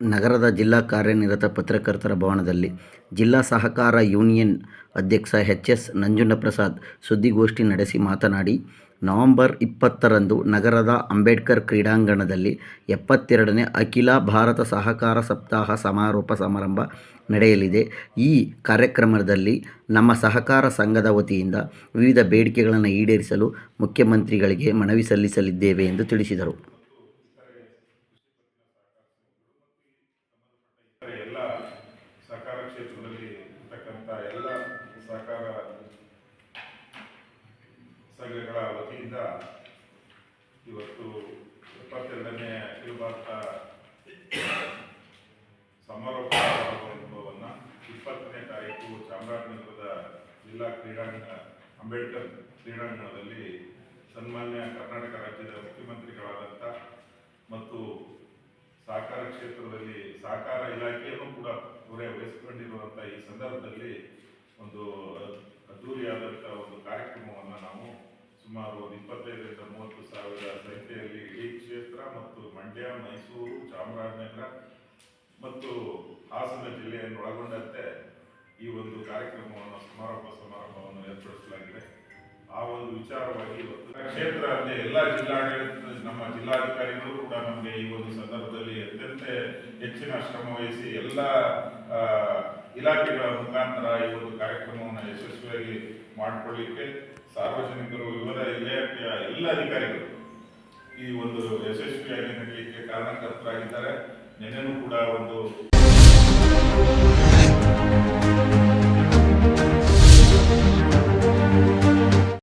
ನಗರದ ಜಿಲ್ಲಾ ಕಾರ್ಯನಿರತ ಪತ್ರಕರ್ತರ ಭವನದಲ್ಲಿ ಜಿಲ್ಲಾ ಸಹಕಾರ ಯೂನಿಯನ್ ಅಧ್ಯಕ್ಷ ಎಚ್.ಎಸ್. ನಂಜುಂಡಪ್ರಸಾದ್ ಸುದ್ದಿಗೋಷ್ಠಿ ನಡೆಸಿ ಮಾತನಾಡಿ, ನವೆಂಬರ್ 20ರಂದು ನಗರದ ಅಂಬೇಡ್ಕರ್ ಕ್ರೀಡಾಂಗಣದಲ್ಲಿ 72ನೇ ಅಖಿಲ ಭಾರತ ಸಹಕಾರ ಸಪ್ತಾಹ ಸಮಾರೋಪ ಸಮಾರಂಭ ನಡೆಯಲಿದೆ. ಈ ಕಾರ್ಯಕ್ರಮದಲ್ಲಿ ನಮ್ಮ ಸಹಕಾರ ಸಂಘದ ವತಿಯಿಂದ ವಿವಿಧ ಬೇಡಿಕೆಗಳನ್ನು ಈಡೇರಿಸಲು ಮುಖ್ಯಮಂತ್ರಿಗಳಿಗೆ ಮನವಿ ಸಲ್ಲಿಸಲಿದ್ದೇವೆ ಎಂದು ತಿಳಿಸಿದರು. ಎಲ್ಲ ಸಹಕಾರ ಕ್ಷೇತ್ರದಲ್ಲಿ ಇರ್ತಕ್ಕಂಥ ಎಲ್ಲ ಸಹಕಾರ ಸಂಘಗಳ ವತಿಯಿಂದ ಇವತ್ತು 72ನೇ ಅಖಿಲ ಭಾರತ ಸಮಾರೋಪ ಸಮಾರಂಭವನ್ನು 20ನೇ ತಾರೀಕು ಚಾಮರಾಜನಗರದ ಜಿಲ್ಲಾ ಅಂಬೇಡ್ಕರ್ ಕ್ರೀಡಾಂಗಣದಲ್ಲಿ ಸನ್ಮಾನ್ಯ ಕರ್ನಾಟಕ ರಾಜ್ಯದ ಮುಖ್ಯಮಂತ್ರಿಗಳಾದಂಥ ಮತ್ತು ಸಹಕಾರ ಕ್ಷೇತ್ರದಲ್ಲಿ ಸಹಕಾರ ಇಲಾಖೆಯನ್ನು ಕೂಡ ವಹಿಸಿಕೊಂಡಿರುವಂಥ ಈ ಸಂದರ್ಭದಲ್ಲಿ ಒಂದು ಅದ್ದೂರಿಯಾದಂಥ ಒಂದು ಕಾರ್ಯಕ್ರಮವನ್ನು ನಾವು ಸುಮಾರು 25ರಿಂದ 30 ಸಾವಿರ ಸಂಖ್ಯೆಯಲ್ಲಿ ಇಡೀ ಕ್ಷೇತ್ರ ಮತ್ತು ಮಂಡ್ಯ, ಮೈಸೂರು, ಚಾಮರಾಜನಗರ ಮತ್ತು ಹಾಸನ ಜಿಲ್ಲೆಯನ್ನು ಒಳಗೊಂಡಂತೆ ಈ ಒಂದು ಕಾರ್ಯಕ್ರಮವನ್ನು ಸಮಾರಂಭವನ್ನು ಏರ್ಪಡಿಸಲಾಗಿದೆ. ಆ ಒಂದು ವಿಚಾರವಾಗಿ ಇವತ್ತು ಕ್ಷೇತ್ರ ಅಂದರೆ ಎಲ್ಲ ನಮ್ಮ ಜಿಲ್ಲಾಧಿಕಾರಿಗಳು ಕೂಡ ನಮಗೆ ಈ ಒಂದು ಸಂದರ್ಭದಲ್ಲಿ ಅತ್ಯಂತ ಹೆಚ್ಚಿನ ಶ್ರಮ ವಹಿಸಿ ಎಲ್ಲ ಇಲಾಖೆಗಳ ಮುಖಾಂತರ ಈ ಒಂದು ಕಾರ್ಯಕ್ರಮವನ್ನು ಯಶಸ್ವಿಯಾಗಿ ಮಾಡಿಕೊಳ್ಳಿಕ್ಕೆ ಸಾರ್ವಜನಿಕರು ವಿವಿಧ ಇಲಾಖೆಯ ಎಲ್ಲ ಅಧಿಕಾರಿಗಳು ಈ ಒಂದು ಯಶಸ್ವಿಯಾಗಿ ನಡೆಯಲಿಕ್ಕೆ ಕಾರಣಕರ್ತರಾಗಿದ್ದಾರೆ. ನೆನೆನೂ ಕೂಡ ಒಂದು